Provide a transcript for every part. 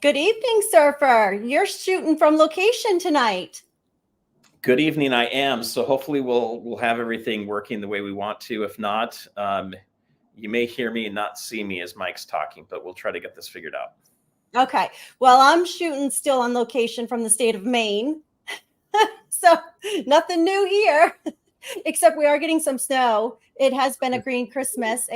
Good evening, Surfer. You're shooting from location tonight. Good evening. I am. So hopefully we'll have everything working the way we want to. If not, you may hear me and not see me as Mike's talking, but we'll try to get this figured out. Okay. Well, I'm shooting still on location from the state of Maine. So nothing new here, except we are getting some snow. It has been a green Christmas.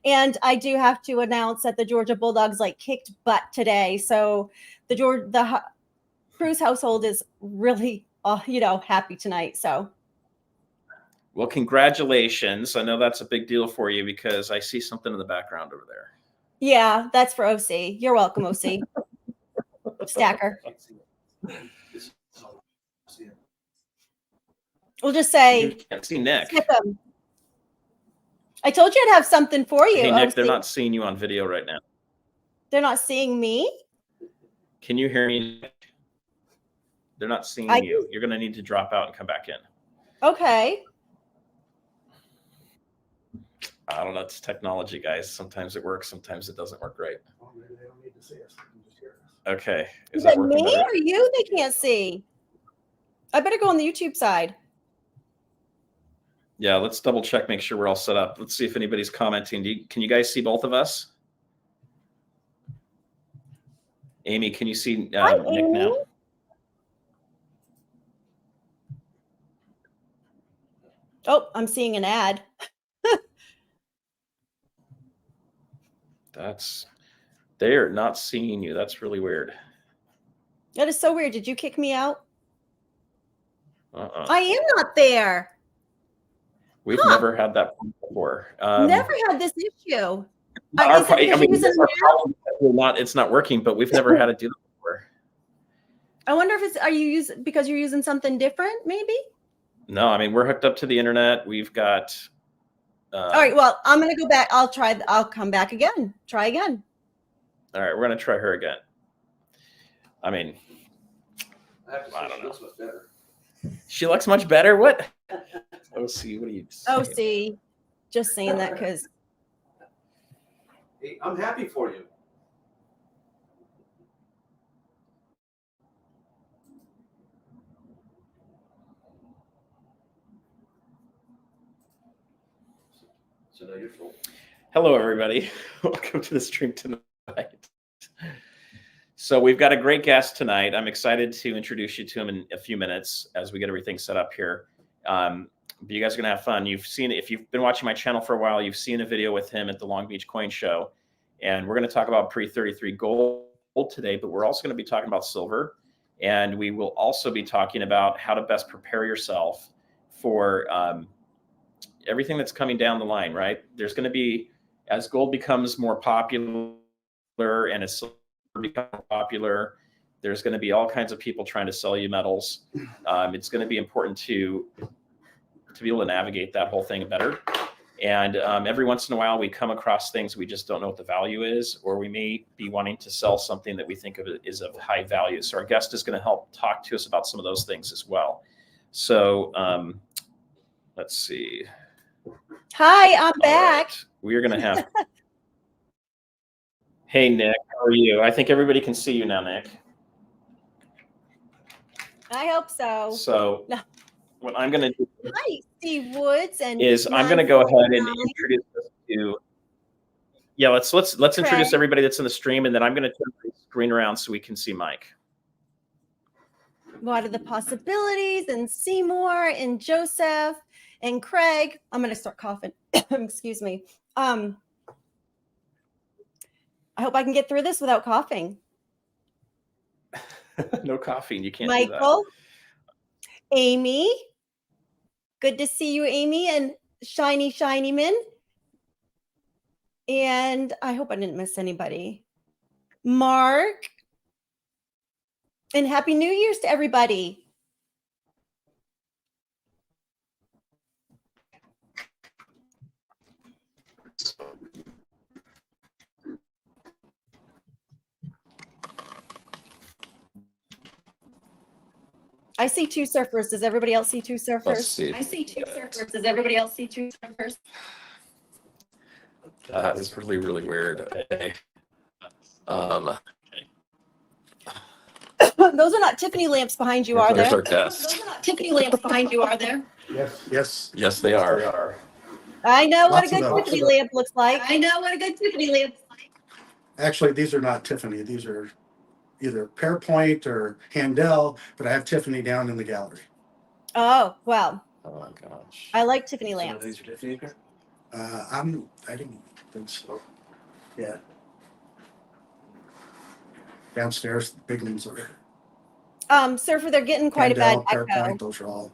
And I do have to announce that the Georgia Bulldogs kicked butt today. So the Cruz household is really, happy tonight. So. Well, congratulations. I know that's a big deal for you because I see something in the background over there. Yeah, that's for OC. You're welcome, OC. Stacker. We'll just say, you can't see Nick. Skip him. I told you I'd have something for you. Hey, Nick, OC. They're not seeing you on video right now. They're not seeing me? Can you hear me? They're not seeing you. You're going to need to drop out and come back in. Okay. I don't know. It's technology, guys. Sometimes it works. Sometimes it doesn't work right. Maybe they don't need to see us. They can just hear us. Okay. Is that me or you they can't see? I better go on the YouTube side. Yeah, let's double check, make sure we're all set up. Let's see if anybody's commenting. Can you guys see both of us? Amy, can you see Hi, Nick Amy. now? Oh, I'm seeing an ad. They are not seeing you. That's really weird. That is so weird. Did you kick me out? Uh-uh. I am not there. We've never had that before. Never had this issue. It's not working, but we've never had to do that before. I wonder if because you're using something different, maybe? No, I mean, we're hooked up to the internet. We've got. All right. Well, I'm going to go back. I'll come back again. Try again. All right. We're going to try her again. I mean, I don't know. She looks much better. She looks much better? What? OC, what are you saying? OC. Just saying that because. Hey, I'm happy for you. So now you're full. Hello, everybody. Welcome to the stream tonight. So we've got a great guest tonight. I'm excited to introduce you to him in a few minutes as we get everything set up here. But you guys are going to have fun. If you've been watching my channel for a while, you've seen a video with him at the Long Beach Coin Show. And we're going to talk about Pre-33 gold today, but we're also going to be talking about silver. And we will also be talking about how to best prepare yourself for everything that's coming down the line, right? There's going to be, as gold becomes more popular and as silver becomes more popular, there's going to be all kinds of people trying to sell you metals. It's going to be important to be able to navigate that whole thing better. And every once in a while, we come across things we just don't know what the value is, or we may be wanting to sell something that we think of is of high value. So our guest is going to help talk to us about some of those things as well. So let's see. Hi, I'm back. Right. We are going to have. Hey, Nick, how are you? I think everybody can see you now, Nick. I hope so. So what I'm going to do Steve Woods I'm going to go ahead and introduce us to. Yeah, let's introduce everybody that's in the stream, and then I'm going to turn the screen around so we can see Mike. What are the possibilities? And Seymour and Joseph and Craig. I'm going to start coughing. Excuse me. I hope I can get through this without coughing. No coughing. You can't. Michael, do that. Amy. Good to see you, Amy, and Shiny Man. And I hope I didn't miss anybody. Mark. And Happy New Year's to everybody. I see two surfers. Does everybody else see two surfers? Let's see. I see two surfers. Does everybody else see two surfers? That is really, really weird. Okay. those are not Tiffany lamps behind you, are There's there? our guest. Those are not Tiffany lamps behind you, are there? Yes, they are. I know what a Lots of good those. Tiffany lamp looks like. I know what a good Tiffany lamp. Actually, these are not Tiffany. These are either Pearpoint or Handel, but I have Tiffany down in the gallery. Oh, well, Oh my gosh. I like Tiffany Some of lamps. these are Tiffany here? I didn't think so. Yeah. Downstairs, the big ones are Surfer, they're getting quite a bad Handel, echo. Pearpoint. Those are all.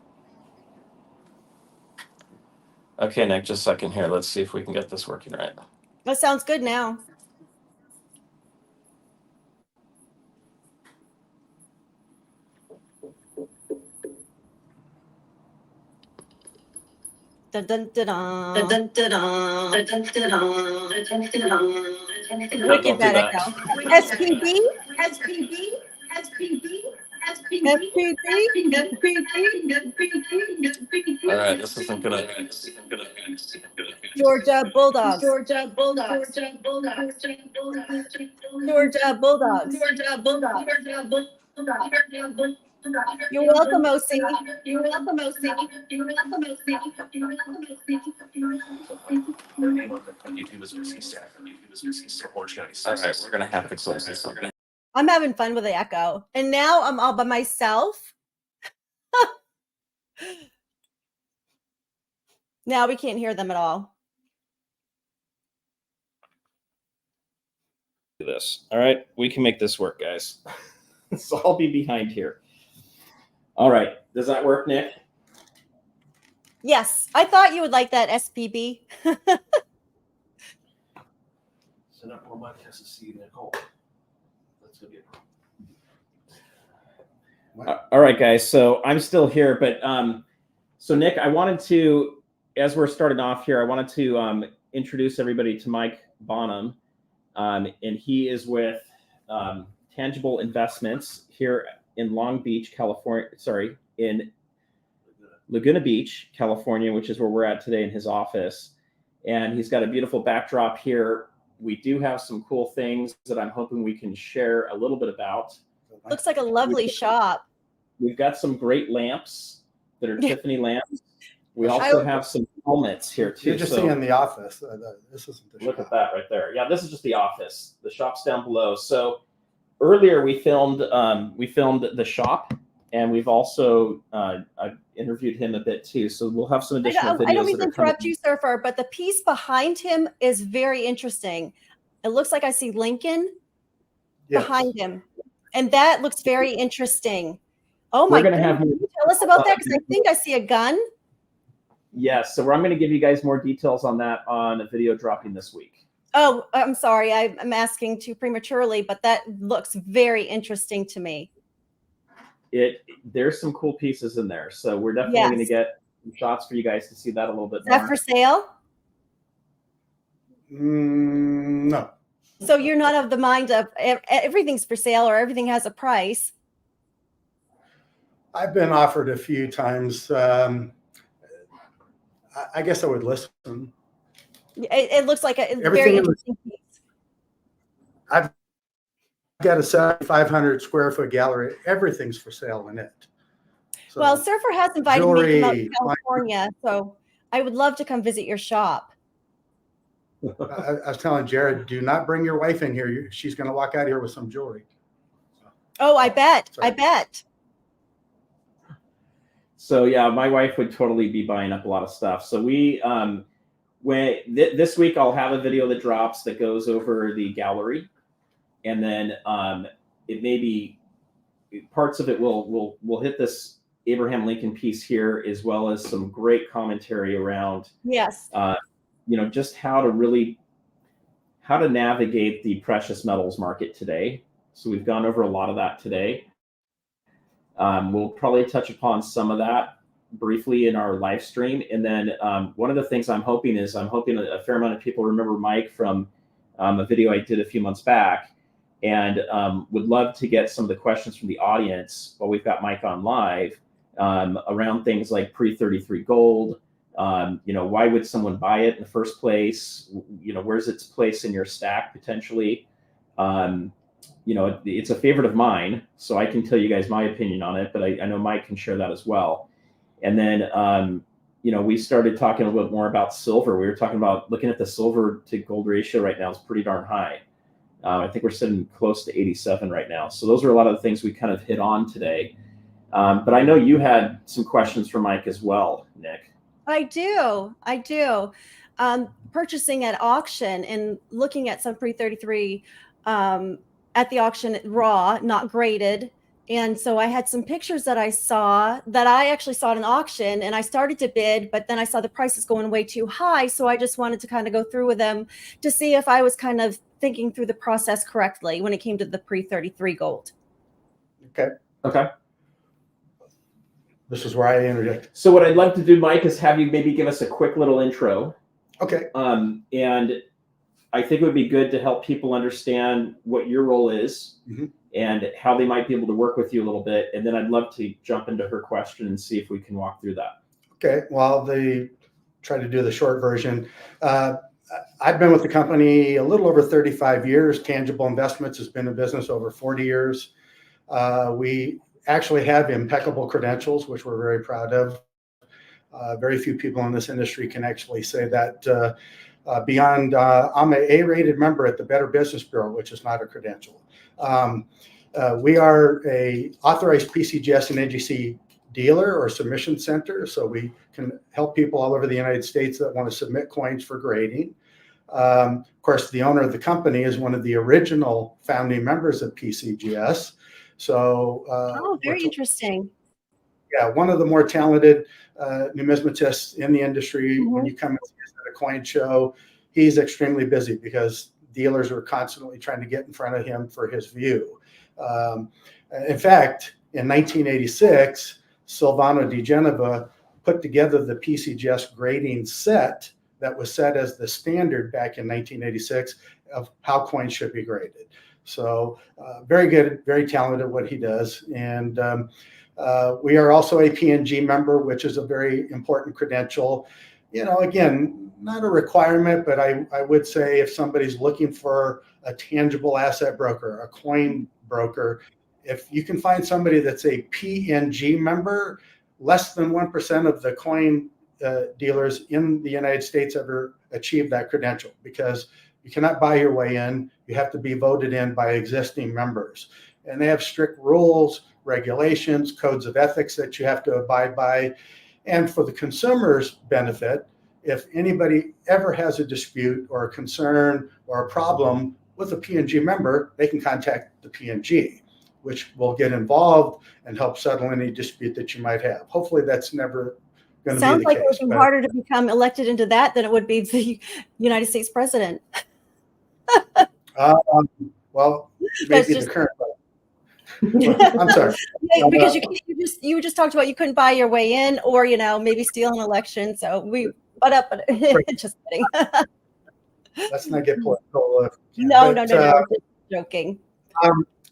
Okay, Nick, just a second here. Let's see if we can get this working right. That sounds good now. Dun, dun, dun, dun. Dun, dun, dun, dun, dun, dun, dun, dun, dun. Wicked Don't do bad that. echo. SPB? SPB, SPB, All right, this isn't gonna. Georgia Bulldogs. Georgia Bulldogs. Georgia Bulldogs. Georgia Bulldogs. You're welcome, OC. You're welcome, OC. You're welcome, OC. YouTube is missing staff. All right, we're gonna have to close this. I'm having fun with the echo. And now I'm all by myself. Now we can't hear them at all. This. All right, we can make this work, guys. So I'll be behind here. All right, does that work, Nick? Yes, I thought you would like that SPB. So now poor Mike has to see Nicole. That's gonna be a problem. All right, guys. So I'm still here, but so Nick, I wanted to, as we're starting off here, I wanted to introduce everybody to Mike Bonham, and he is with Tangible Investments here in Long Beach, California. Sorry, in Laguna Beach, California, which is where we're at today in his office. And he's got a beautiful backdrop here. We do have some cool things that I'm hoping we can share a little bit about. Looks like a lovely shop. We've got some great lamps that are Tiffany lamps. We also have some helmets here too. You're just So seeing the office. This isn't the look shop. at that right there. Yeah, this is just the office. The shop's down below. So earlier we filmed the shop, and we've also I interviewed him a bit too. So we'll have some additional videos. I don't mean that to are coming. interrupt you, Surfer, but the piece behind him is very interesting. It looks like I see Lincoln behind him, and that looks very interesting. Oh my We're gonna goodness. have Can you tell us about that? Because I think I see a gun. Yes, so I'm going to give you guys more details on that on a video dropping this week. Oh, I'm sorry. I'm asking too prematurely, but that looks very interesting to me. There's some cool pieces in there, so we're definitely going to get some shots for you guys to see that a little bit Is that more. for sale? No. So you're not of the mind of everything's for sale or everything has a price. I've been offered a few times. I guess I would listen. It looks like a very Everything interesting piece. I've got a 7,500 square foot gallery. Everything's for sale in it. So, Well, Surfer has invited me to come out to jewelry, California, so I would love to come visit your shop. I was telling Jared, do not bring your wife in here. She's going to walk out here with some jewelry. Oh, I bet. Sorry. I bet. So yeah, my wife would totally be buying up a lot of stuff. So this week I'll have a video that drops that goes over the gallery, and then it may be parts of it will hit this Abraham Lincoln piece here, as well as some great commentary around Yes. just how to navigate the precious metals market today. So we've gone over a lot of that today. We'll probably touch upon some of that briefly in our live stream. And then one of the things I'm hoping a fair amount of people remember Mike from a video I did a few months back, and would love to get some of the questions from the audience while we've got Mike on live around things like pre-33 gold. Why would someone buy it in the first place? Where's its place in your stack potentially? it's a favorite of mine, so I can tell you guys my opinion on it, but I know Mike can share that as well. And then, we started talking a little bit more about silver. We were talking about looking at the silver to gold ratio right now is pretty darn high. I think we're sitting close to 87 right now. So those are a lot of the things we kind of hit on today. But I know you had some questions for Mike as well, Nick. I do. Purchasing at auction and looking at some Pre-33 at the auction raw, not graded. And so I had some pictures that I saw that I actually saw at an auction, and I started to bid, but then I saw the prices going way too high. So I just wanted to kind of go through with them to see if I was kind of thinking through the process correctly when it came to the Pre-33 gold. Okay. This is where I interject. So what I'd love to do, Mike, is have you maybe give us a quick little intro. Okay. And I think it would be good to help people understand what your role is and how they might be able to work with you a little bit. And then I'd love to jump into her question and see if we can walk through that. Okay. Well, try to do the short version. I've been with the company a little over 35 years. Tangible Investments has been in business over 40 years. We actually have impeccable credentials, which we're very proud of. Very few people in this industry can actually say that. Beyond, I'm an A-rated member at the Better Business Bureau, which is not a credential. We are a authorized PCJS and NGC dealer or submission center, so we can help people all over the United States that want to submit coins for grading. Of course, the owner of the company is one of the original founding members of PCJS. So, very interesting. Yeah, one of the more talented numismatists in the industry. When you come and see us at a coin show, he's extremely busy because dealers are constantly trying to get in front of him for his view. In fact, in 1986, Silvano Di Genova put together the PCJS grading set that was set as the standard back in 1986 of how coins should be graded. So very good, very talented at what he does. And we are also a PNG member, which is a very important credential. Again, not a requirement, but I would say if somebody's looking for a tangible asset broker, a coin broker, if you can find somebody that's a PNG member, less than 1% of the coin dealers in the United States ever achieve that credential, because you cannot buy your way in. You have to be voted in by existing members. And they have strict rules, regulations, codes of ethics that you have to abide by. And for the consumer's benefit, if anybody ever has a dispute or a concern or a problem with a PNG member, they can contact the PNG, which will get involved and help settle any dispute that you might have. Hopefully that's never going to be the case. Sounds like it would be harder to become elected into that than it would be the United States president. Well, maybe the current. I'm sorry. Because you just talked about you couldn't buy your way in, or maybe steal an election. So but just kidding. Let's not get political. No. Just joking.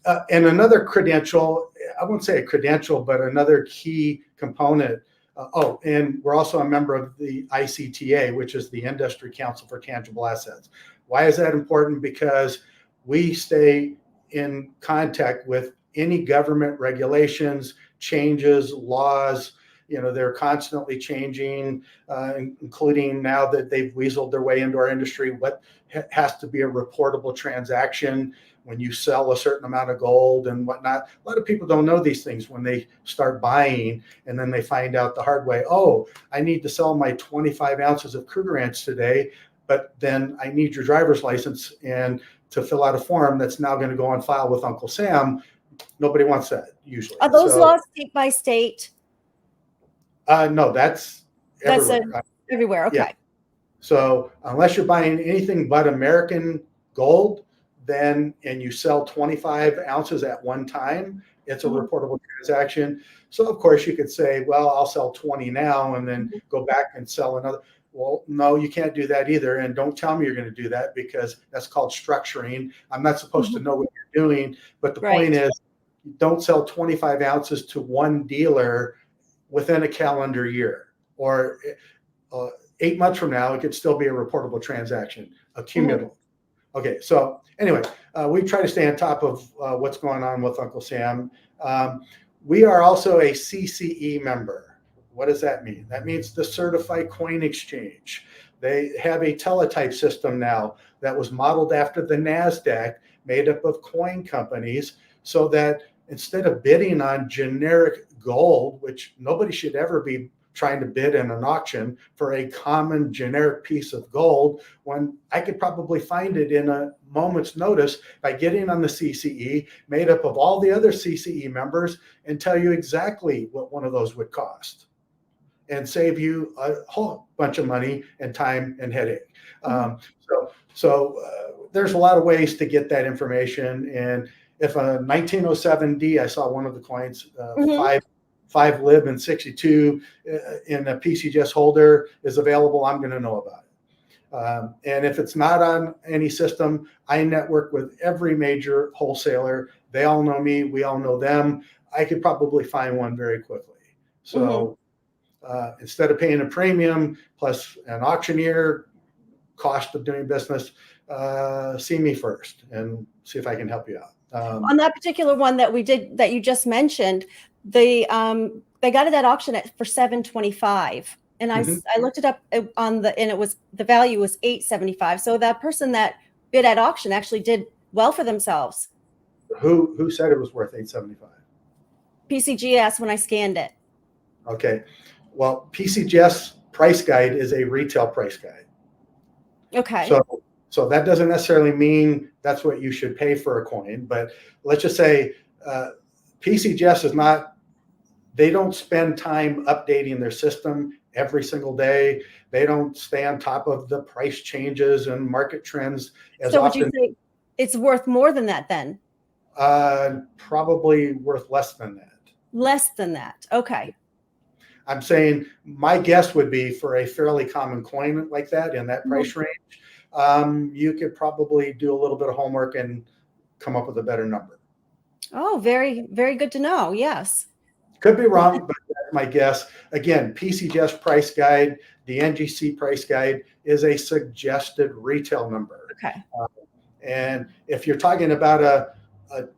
And another credential, I won't say a credential, but another key component. And we're also a member of the ICTA, which is the Industry Council for Tangible Assets. Why is that important? Because we stay in contact with any government regulations, changes, laws. They're constantly changing, including now that they've weaseled their way into our industry, what has to be a reportable transaction when you sell a certain amount of gold and whatnot. A lot of people don't know these things when they start buying, and then they find out the hard way, I need to sell my 25 ounces of Krugerrands today, but then I need your driver's license and to fill out a form that's now going to go on file with Uncle Sam. Nobody wants that usually. Are those laws state by state? No, that's everywhere. Everywhere. Okay. Yeah. So unless you're buying anything but American gold, and you sell 25 ounces at one time, it's a reportable transaction. So of course you could say, well, I'll sell 20 now and then go back and sell another. Well, no, you can't do that either. And don't tell me you're going to do that, because that's called structuring. I'm not supposed to know what you're doing. But the point is, don't sell 25 ounces to one dealer within a calendar year, or 8 months from now, it could still be a reportable transaction, a cumulative. Okay, so anyway, we try to stay on top of what's going on with Uncle Sam. We are also a CCE member. What does that mean? That means the Certified Coin Exchange. They have a teletype system now that was modeled after the NASDAQ, made up of coin companies, so that instead of bidding on generic gold, which nobody should ever be trying to bid in an auction for a common generic piece of gold, when I could probably find it in a moment's notice by getting on the CCE, made up of all the other CCE members, and tell you exactly what one of those would cost and save you a whole bunch of money and time and headache. So there's a lot of ways to get that information. And if a 1907D, I saw one of the coins, 5 lib and 62 in a PCJ holder is available, I'm going to know about it. And if it's not on any system, I network with every major wholesaler. They all know me. We all know them. I could probably find one very quickly. So instead of paying a premium plus an auctioneer cost of doing business, see me first and see if I can help you out. On that particular one that we did, that you just mentioned, they got it at auction for $725, and I looked it up on and it was, the value was $875. So that person that bid at auction actually did well for themselves. Who said it was worth $875? PCGS when I scanned it. Okay, well, PCGS price guide is a retail price guide. Okay. So that doesn't necessarily mean that's what you should pay for a coin, but let's just say PCGS is not, they don't spend time updating their system every single day. They don't stay on top of the price changes and market trends as so often. Would you say it's worth more than that then? Probably worth less than that. Less than that. Okay. I'm saying my guess would be for a fairly common coin like that in that price range, you could probably do a little bit of homework and come up with a better number. Oh, very, very good to know. Yes. Could be wrong, but that's my guess. Again, PCJS price guide, the NGC price guide is a suggested retail number. Okay. And if you're talking about a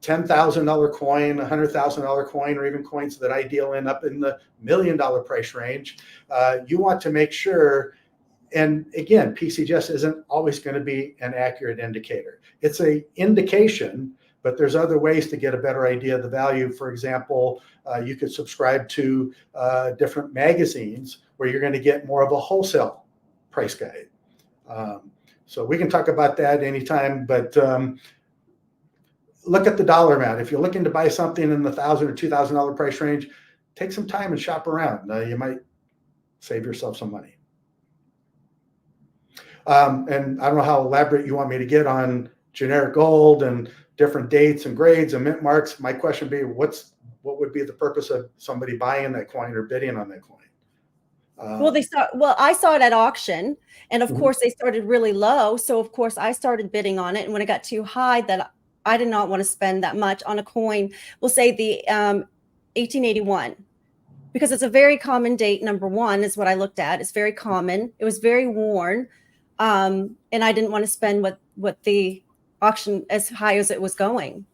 $10,000 coin, a $100,000 coin, or even coins that I deal in up in the $1 million price range, you want to make sure. And again, PCJS isn't always going to be an accurate indicator. It's an indication, but there's other ways to get a better idea of the value. For example, you could subscribe to different magazines where you're going to get more of a wholesale price guide. So we can talk about that anytime, but look at the dollar amount. If you're looking to buy something in the $1,000 or $2,000 price range, take some time and shop around. You might save yourself some money. And I don't know how elaborate you want me to get on generic gold and different dates and grades and mint marks. My question would be, what would be the purpose of somebody buying that coin or bidding on that coin? I saw it at auction, and of course they started really low. So of course I started bidding on it, and when it got too high, that I did not want to spend that much on a coin. We'll say the 1881, because it's a very common date. Number one is what I looked at. It's very common. It was very worn, and I didn't want to spend what the auction as high as it was going.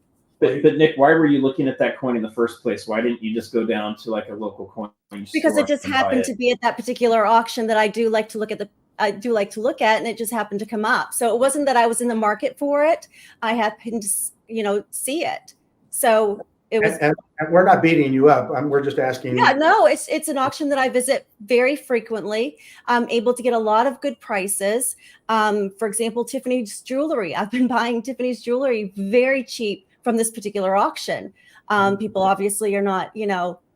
But Nick, why were you looking at that coin in the first place? Why didn't you just go down to like a local coin store? Because it just happened to be at that particular auction that I do like to look at, and it just happened to come up. So it wasn't that I was in the market for it. I happened to, see it. So it was. And we're not beating you up. We're just asking. Yeah, no, it's an auction that I visit very frequently. I'm able to get a lot of good prices. For example, Tiffany's jewelry. I've been buying Tiffany's jewelry very cheap from this particular auction. People obviously are not,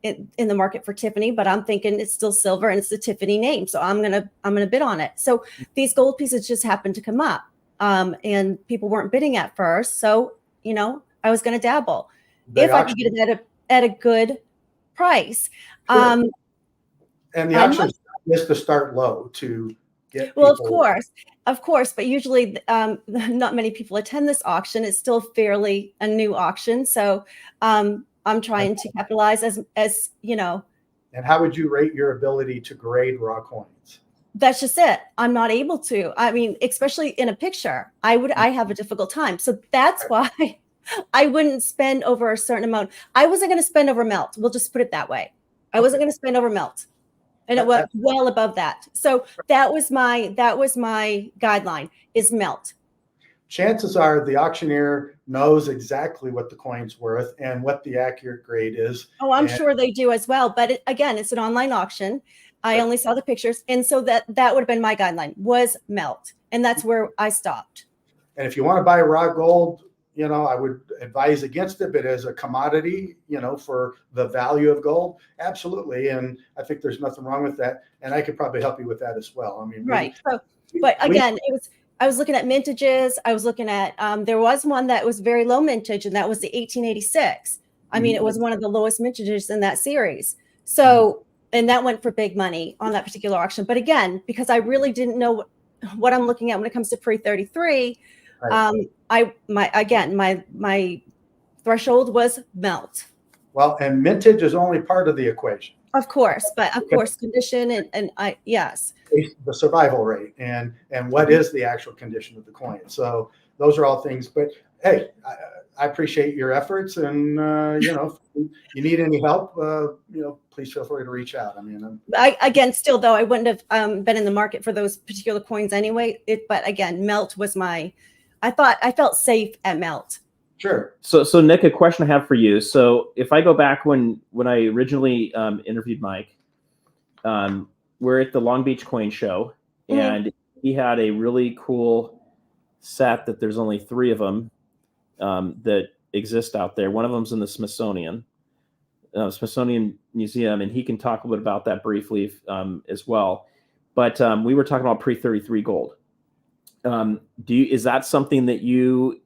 in the market for Tiffany, but I'm thinking it's still silver and it's the Tiffany name. So I'm gonna bid on it. So these gold pieces just happened to come up, and people weren't bidding at first. So, I was gonna dabble if I could get it at a good price. Sure. And the auction is to start low to get. Well, of course, but usually not many people attend this auction. It's still fairly a new auction, so I'm trying to capitalize as. And how would you rate your ability to grade raw coins? that's just it. I'm not able to. I mean, especially in a picture, I have a difficult time. So that's why I wouldn't spend over a certain amount. I wasn't going to spend over melt. We'll just put it that way. I wasn't going to spend over melt. And it was well above that. So that was my guideline is melt. Chances are the auctioneer knows exactly what the coin's worth and what the accurate grade is. Oh, I'm sure they do as well. But again, it's an online auction. I only saw the pictures. And so that would have been my guideline was melt. And that's where I stopped. And if you want to buy raw gold, I would advise against it, but as a commodity, for the value of gold, absolutely. And I think there's nothing wrong with that. And I could probably help you with that as well. I mean, right. But again, I was looking at mintages. I was looking at, there was one that was very low mintage, and that was the 1886. I mean, it was one of the lowest mintages in that series. So, and that went for big money on that particular auction. But again, because I really didn't know what I'm looking at when it comes to pre-33, my threshold was melt. Well, and mintage is only part of the equation. Of course, but of course, condition yes. The survival rate and what is the actual condition of the coin. So those are all things. But hey, I appreciate your efforts, and if you need any help, please feel free to reach out. I mean, still though, I wouldn't have been in the market for those particular coins anyway. But again, melt was I felt safe at melt. Sure. So Nick, a question I have for you. So if I go back when I originally interviewed Mike, we're at the Long Beach Coin Show, and he had a really cool set that there's only 3 of them that exist out there. One of them's in the Smithsonian Museum, and he can talk a little bit about that briefly as well. But we were talking about pre-33 gold. Is that something that you?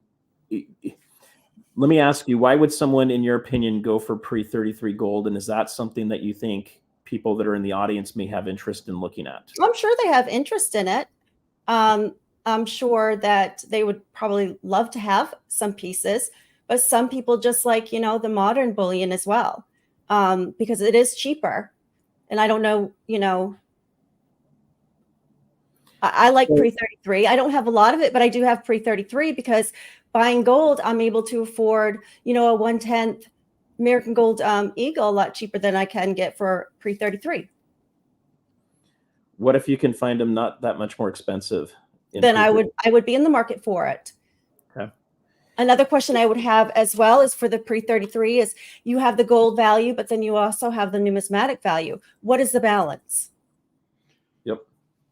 Let me ask you, why would someone, in your opinion, go for pre-33 gold? And is that something that you think people that are in the audience may have interest in looking at? I'm sure they have interest in it. I'm sure that they would probably love to have some pieces, but some people just like, the modern bullion as well, because it is cheaper. And I don't know, I like pre-33. I don't have a lot of it, but I do have pre-33 because buying gold, I'm able to afford, a 1/10 American Gold Eagle a lot cheaper than I can get for pre-33. What if you can find them not that much more expensive? Then I would be in the market for it. Okay. Another question I would have as well is for the pre-33 is you have the gold value, but then you also have the numismatic value. What is the balance? Yep.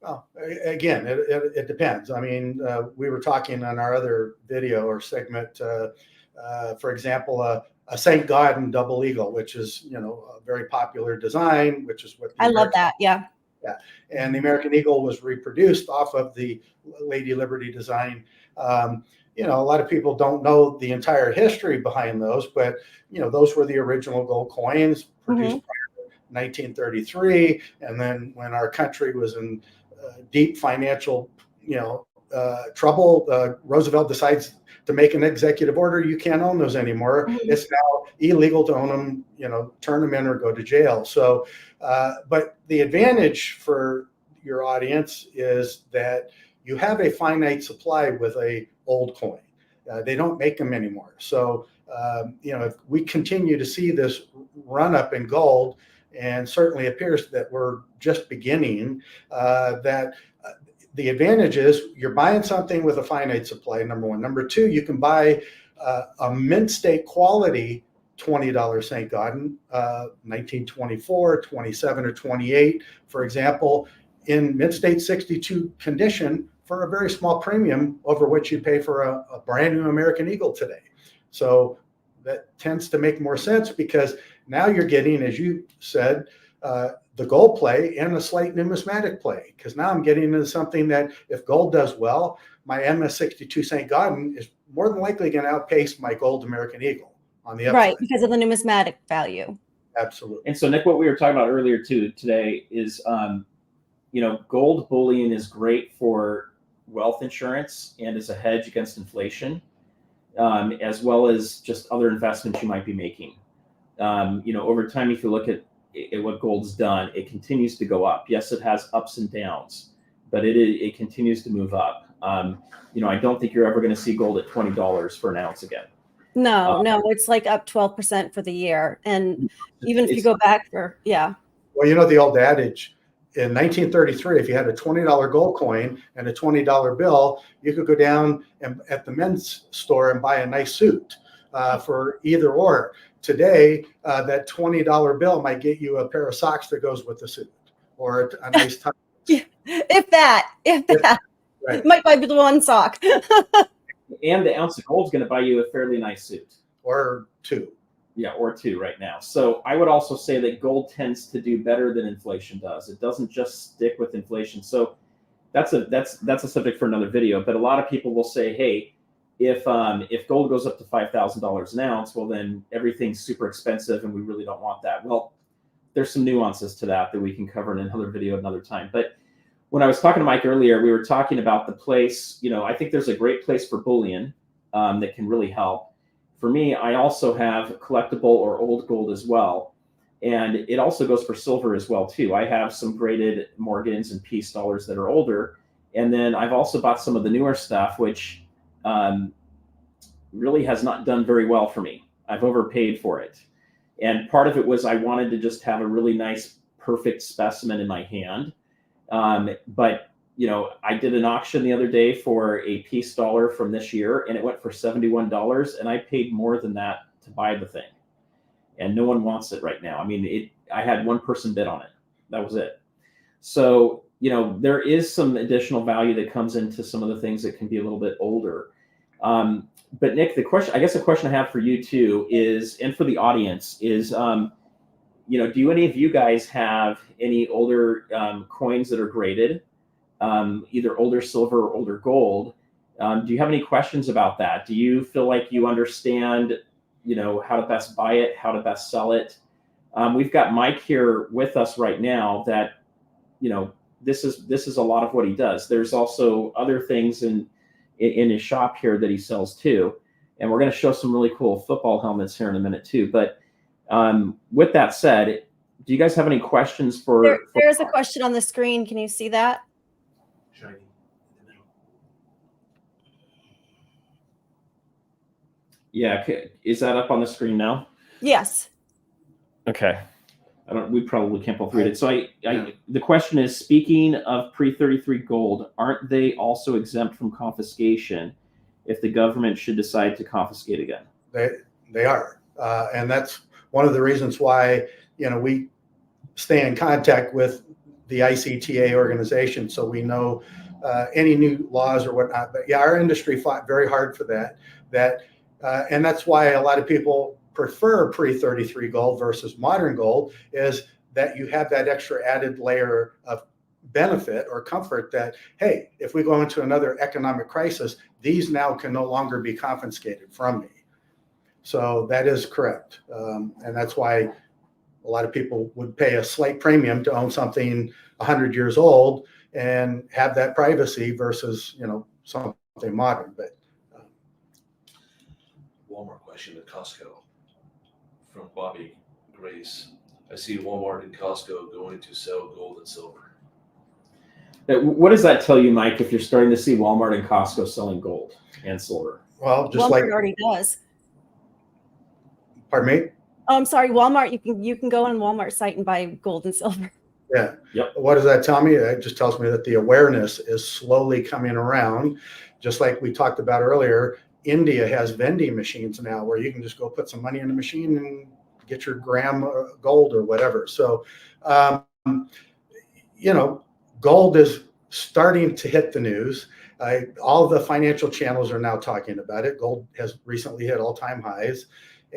Well, again, it depends. I mean, we were talking on our other video or segment, for example, a St. Gaudens double eagle, which is, a very popular design, which is what I love that. Yeah. Yeah. And the American Eagle was reproduced off of the Lady Liberty design. A lot of people don't know the entire history behind those, but, those were the original gold coins produced prior to 1933. And then when our country was in deep financial, trouble, Roosevelt decides to make an executive order. You can't own those anymore. It's now illegal to own them, turn them in or go to jail. So, but the advantage for your audience is that you have a finite supply with a old coin. They don't make them anymore. So, if we continue to see this run up in gold, and certainly appears that we're just beginning, the advantage is you're buying something with a finite supply, number one. Number two, you can buy a mint state quality $20 St. Gaudens, 1924, 27, or 28, for example, in mint state 62 condition for a very small premium over what you pay for a brand new American Eagle today. So that tends to make more sense because now you're getting, as you said, the gold play and a slight numismatic play, because now I'm getting into something that if gold does well, my MS62 St. Gaudens is more than likely going to outpace my gold American Eagle on the upside. Right, because of the numismatic value. Absolutely. And so, Nick, what we were talking about earlier today is, gold bullion is great for wealth insurance and as a hedge against inflation, as well as just other investments you might be making. Over time, if you look at what gold's done. It continues to go up. Yes, it has ups and downs, but it continues to move up. I don't think you're ever going to see gold at $20 for an ounce again. No, it's like up 12% for the year. And even if you go back Well, the old adage in 1933, if you had a $20 gold coin and a $20 bill, you could go down at the men's store and buy a nice suit for either or. Today, that $20 bill might get you a pair of socks that goes with the suit or a nice tie. if that. Right. Might buy the one sock. And the ounce of gold is going to buy you a fairly nice suit. Or two. Yeah, or two right now. So I would also say that gold tends to do better than inflation does. It doesn't just stick with inflation. So that's a subject for another video. But a lot of people will say, hey, if gold goes up to $5,000 an ounce, well, then everything's super expensive and we really don't want that. Well, there's some nuances to that we can cover in another video another time. But when I was talking to Mike earlier, we were talking about the place. I think there's a great place for bullion that can really help. For me, I also have collectible or old gold as well. And it also goes for silver as well, too. I have some graded Morgans and Peace dollars that are older. And then I've also bought some of the newer stuff, which really has not done very well for me. I've overpaid for it. And part of it was I wanted to just have a really nice, perfect specimen in my hand. But I did an auction the other day for a Peace dollar from this year, and it went for $71, and I paid more than that to buy the thing. And no one wants it right now. I mean, I had one person bid on it. That was it. So, there is some additional value that comes into some of the things that can be a little bit older. But Nick, the question I have for you too is, and for the audience is, do any of you guys have any older coins that are graded, either older silver or older gold? Do you have any questions about that? Do you feel like you understand, how to best buy it, how to best sell it? We've got Mike here with us right now that, this is a lot of what he does. There's also other things in his shop here that he sells too. And we're going to show some really cool football helmets here in a minute too. But with that said, do you guys have any questions for? There's a question on the screen. Can you see that? Shiny in the middle. Yeah, is that up on the screen now? Yes. Okay. We probably can't both read it. So the question is, speaking of pre-33 gold, aren't they also exempt from confiscation if the government should decide to confiscate again? They are. And that's one of the reasons why, we stay in contact with the ICTA organization so we know any new laws or whatnot. But yeah, our industry fought very hard for that. And that's why a lot of people prefer pre-33 gold versus modern gold, is that you have that extra added layer of benefit or comfort that, hey, if we go into another economic crisis, these now can no longer be confiscated from me. So that is correct. And that's why a lot of people would pay a slight premium to own something 100 years old and have that privacy versus, something modern. But Walmart question at Costco from Bobby Grace. I see Walmart and Costco going to sell gold and silver. What does that tell you, Mike, if you're starting to see Walmart and Costco selling gold and silver? well, just Walmart like, already does. pardon me? Oh, I'm sorry, Walmart. You can go on Walmart site and buy gold and silver. Yeah. Yep. What does that tell me? It just tells me that the awareness is slowly coming around. Just like we talked about earlier, India has vending machines now where you can just go put some money in the machine and get your gram of gold or whatever. So, gold is starting to hit the news. All the financial channels are now talking about it. Gold has recently hit all-time highs.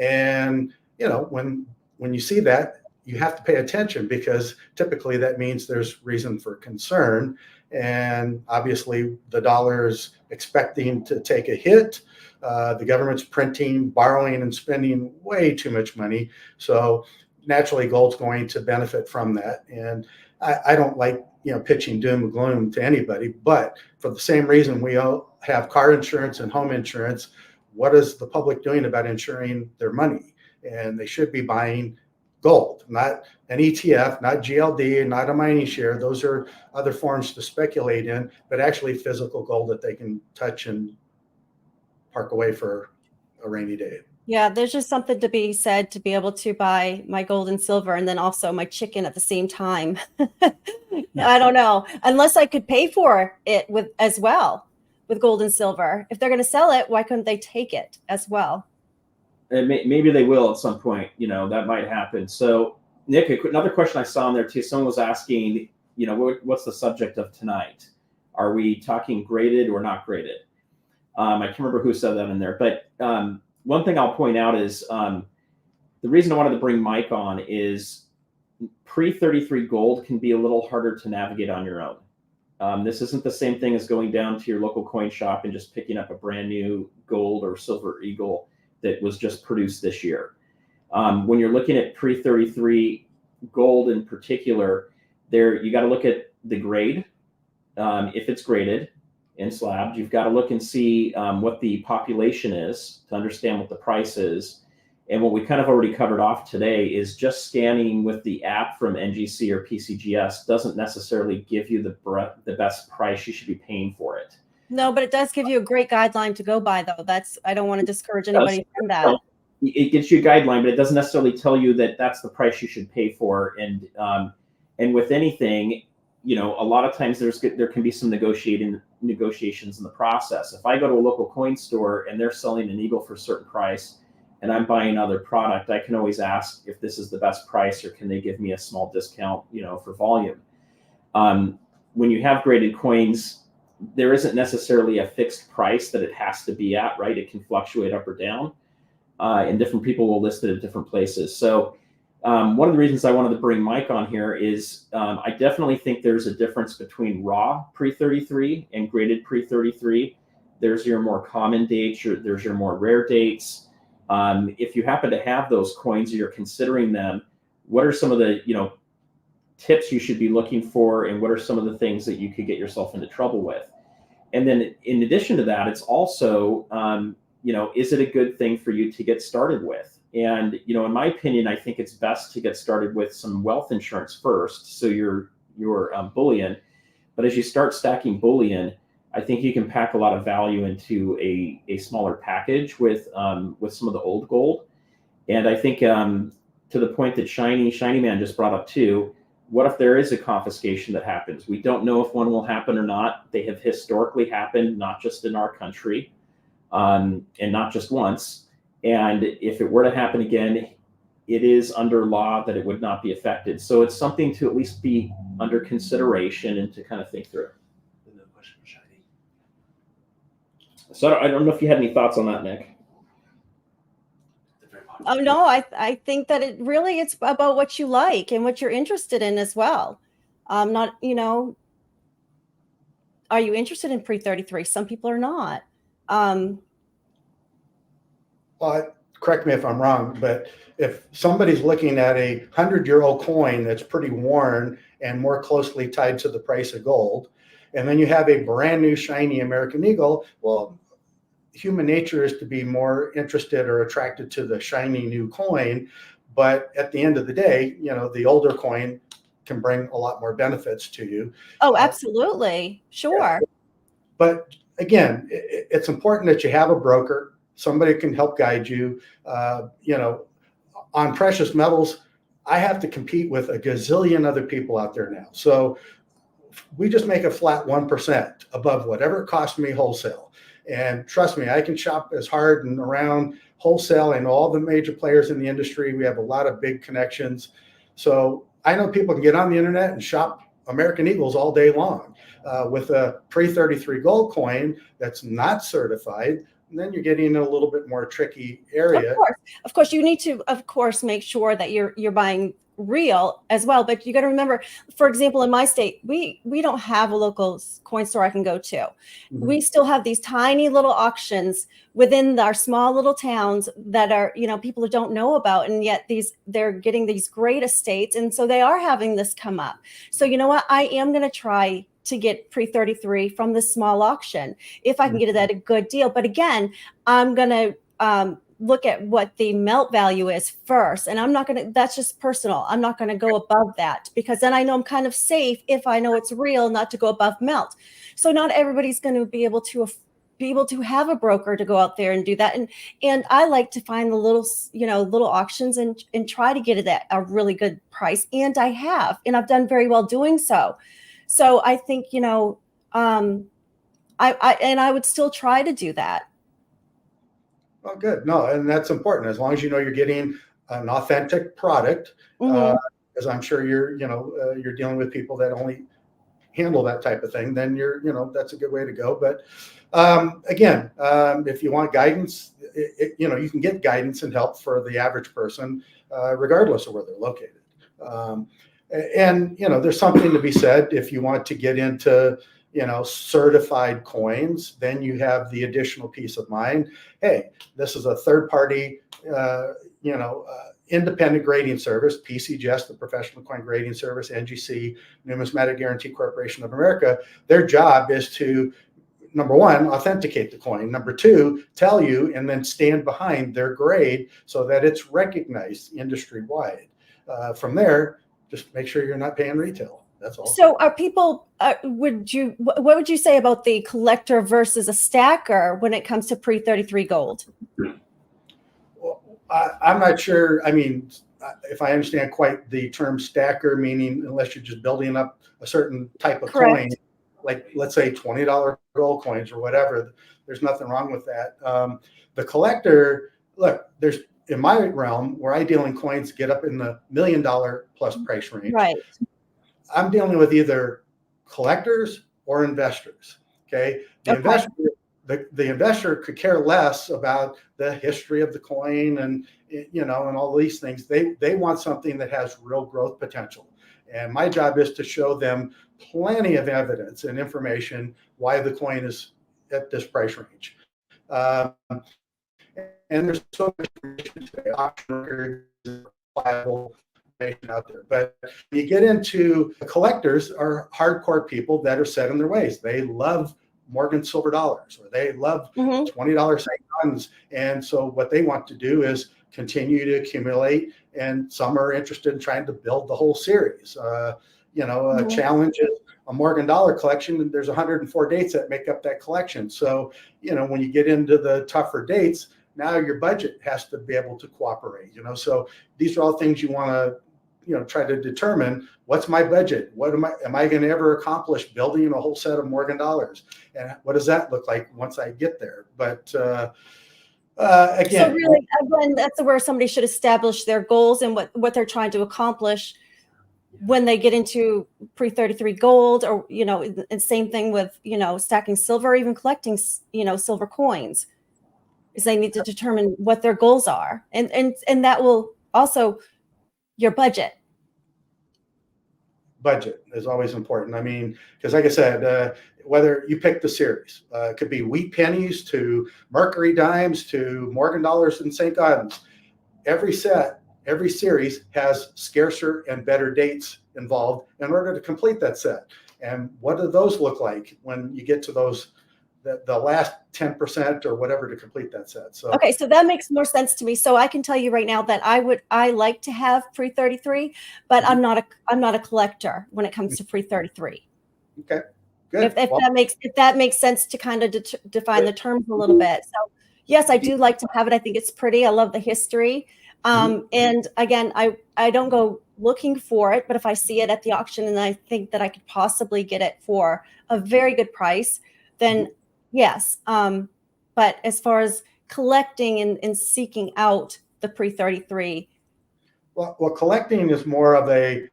And, when you see that, you have to pay attention, because typically that means there's reason for concern. And obviously the dollar is expecting to take a hit. The government's printing, borrowing, and spending way too much money. So naturally gold's going to benefit from that. And I don't like, pitching doom and gloom to anybody, but for the same reason we all have car insurance and home insurance, what is the public doing about insuring their money? And they should be buying gold, not an ETF, not GLD, not a mining share. Those are other forms to speculate in, but actually physical gold that they can touch and park away for a rainy day. Yeah, there's just something to be said to be able to buy my gold and silver and then also my chicken at the same time. I don't know, unless I could pay for it with as well with gold and silver. If they're going to sell it, why couldn't they take it as well? And maybe they will at some point. You know, that might happen. So, Nick, another question I saw in there too. Someone was asking, you know, what's the subject of tonight? Are we talking graded or not graded? I can't remember who said that in there, but one thing I'll point out is the reason I wanted to bring Mike on is pre-33 gold can be a little harder to navigate on your own. This isn't the same thing as going down to your local coin shop and just picking up a brand new gold or silver eagle that was just produced this year. When you're looking at pre-33 gold in particular, you got to look at the grade. If it's graded and slabbed, you've got to look and see what the population is to understand what the price is. And what we kind of already covered off today is just scanning with the app from NGC or PCGS doesn't necessarily give you the best price you should be paying for it. No, but it does give you a great guideline to go by, though. I don't want to discourage anybody from that. It gives you a guideline, but it doesn't necessarily tell you that that's the price you should pay for. And with anything, you know, a lot of times there can be some negotiations in the process. If I go to a local coin store and they're selling an eagle for a certain price and I'm buying another product, I can always ask if this is the best price or can they give me a small discount, you know, for volume. When you have graded coins, there isn't necessarily a fixed price that it has to be at, right? It can fluctuate up or down, and different people will list it at different places. So one of the reasons I wanted to bring Mike on here is I definitely think there's a difference between raw pre-33 and graded pre-33. There's your more common dates, there's your more rare dates. If you happen to have those coins or you're considering them, what are some of the, you know, tips you should be looking for, and what are some of the things that you could get yourself into trouble with? And then in addition to that, it's also, you know, is it a good thing for you to get started with? And, you know, in my opinion, I think it's best to get started with some wealth insurance first. So your bullion, but as you start stacking bullion, I think you can pack a lot of value into a smaller package with some of the old gold. And I think to the point that Shiny Man just brought up too, what if there is a confiscation that happens? We don't know if one will happen or not. They have historically happened, not just in our country, and not just once. And if it were to happen again, it is under law that it would not be affected. So it's something to at least be under consideration and to kind of think through. No question for Shiny. So I don't know if you had any thoughts on that, Nick. Oh, no, I think that it's about what you like and what you're interested in as well. Not, you know, are you interested in pre-33? Some people are not. Well, correct me if I'm wrong, but if somebody's looking at a 100-year-old coin that's pretty worn and more closely tied to the price of gold, and then you have a brand new shiny American Eagle, well, human nature is to be more interested or attracted to the shiny new coin. But at the end of the day, you know, the older coin can bring a lot more benefits to you. Oh, absolutely. Sure. Yeah. But again, it's important that you have a broker. Somebody can help guide you. You know, on precious metals, I have to compete with a gazillion other people out there now. So we just make a flat 1% above whatever it costs me wholesale. And trust me, I can shop as hard and around wholesale and all the major players in the industry. We have a lot of big connections. So I know people can get on the internet and shop American Eagles all day long. With a pre-33 gold coin that's not certified, and then you're getting in a little bit more tricky area. Of course, you need to, make sure that you're buying real as well. But you got to remember, for example, in my state, we don't have a local coin store I can go to. Mm-hmm. We still have these tiny little auctions within our small little towns that are, you know, people don't know about, and yet they're getting these great estates, and so they are having this come up. So you know what, I am going to try to get pre-33 from the small auction if I can get it at a good deal. But again, I'm going to look at what the melt value is first. And I'm not going to, that's just personal. I'm not going to go above that, because then I know I'm kind of safe if I know it's real, not to go above melt. So not everybody's going to be able to have a broker to go out there and do that. And I like to find the little auctions and try to get it at a really good price. And I've done very well doing so. So I think, I would still try to do that. Oh, good. No, and that's important. As long as you know you're getting an authentic product, as I'm sure you're dealing with people that only handle that type of thing, then that's a good way to go. But again, if you want guidance, you can get guidance and help for the average person, regardless of where they're located. And there's something to be said if you want to get into certified coins, then you have the additional peace of mind. Hey, this is a third party, independent grading service, PCJ, the Professional Coin Grading Service, NGC, Numismatic Guarantee Corporation of America. Their job is to, number one, authenticate the coin. Number two, tell you and then stand behind their grade so that it's recognized industry-wide. From there, just make sure you're not paying retail. That's all. So are people, what would you say about the collector versus a stacker when it comes to pre-33 gold? Well, I'm not sure. I mean, if I understand quite the term stacker, meaning unless you're just building up a certain type of coin, like let's say $20 gold coins or whatever, there's nothing wrong with that. The collector, look, there's, in my realm where I deal in coins get up in the $1 million plus price range. Right. I'm dealing with either collectors or investors. Okay. The investor could care less about the history of the coin and all these things. They want something that has real growth potential. And my job is to show them plenty of evidence and information why the coin is at this price range. And there's so much information today, auction records, reliable information out there. But when you get into collectors are hardcore people that are set in their ways. They love Morgan silver dollars, or they love $20 St. John's. And so what they want to do is continue to accumulate. And some are interested in trying to build the whole series. Challenge is a Morgan dollar collection, and there's 104 dates that make up that collection. So, when you get into the tougher dates, now your budget has to be able to cooperate, so these are all things you want to, try to determine what's my budget? What am I going to ever accomplish building a whole set of Morgan dollars? And what does that look like once I get there? But again, so really, again, that's where somebody should establish their goals and what they're trying to accomplish when they get into pre-33 gold, or, and same thing with, stacking silver, or even collecting, silver coins. Is they need to determine what their goals are, and that will also your budget. Budget is always important. I mean, because like I said, whether you pick the series, it could be wheat pennies to Mercury dimes to Morgan dollars and St. Gaudens. Every series has scarcer and better dates involved in order to complete that set. And what do those look like when you get to those? The last 10% or whatever to complete that set. So okay, so that makes more sense to me. So I can tell you right now that I like to have pre-33, but I'm not a collector when it comes to pre-33. Okay, good. If that makes sense to kind of define the terms a little bit. So yes, I do like to have it. I think it's pretty. I love the history. And again, I don't go looking for it, but if I see it at the auction and I think that I could possibly get it for a very good price, then yes. But as far as collecting and seeking out the pre-33. Well, collecting is more of a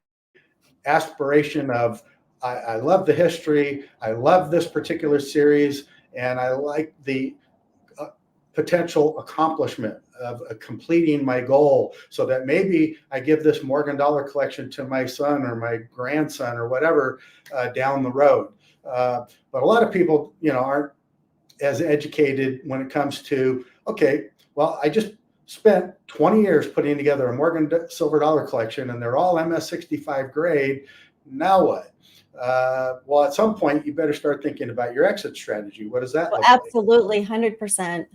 aspiration of, I love the history. I love this particular series, and I like the potential accomplishment of completing my goal, so that maybe I give this Morgan dollar collection to my son or my grandson or whatever down the road. But a lot of people, aren't as educated when it comes to, okay, well, I just spent 20 years putting together a Morgan silver dollar collection and they're all MS65 grade. Now what? Well, at some point you better start thinking about your exit strategy. What does that look like? Absolutely. 100%.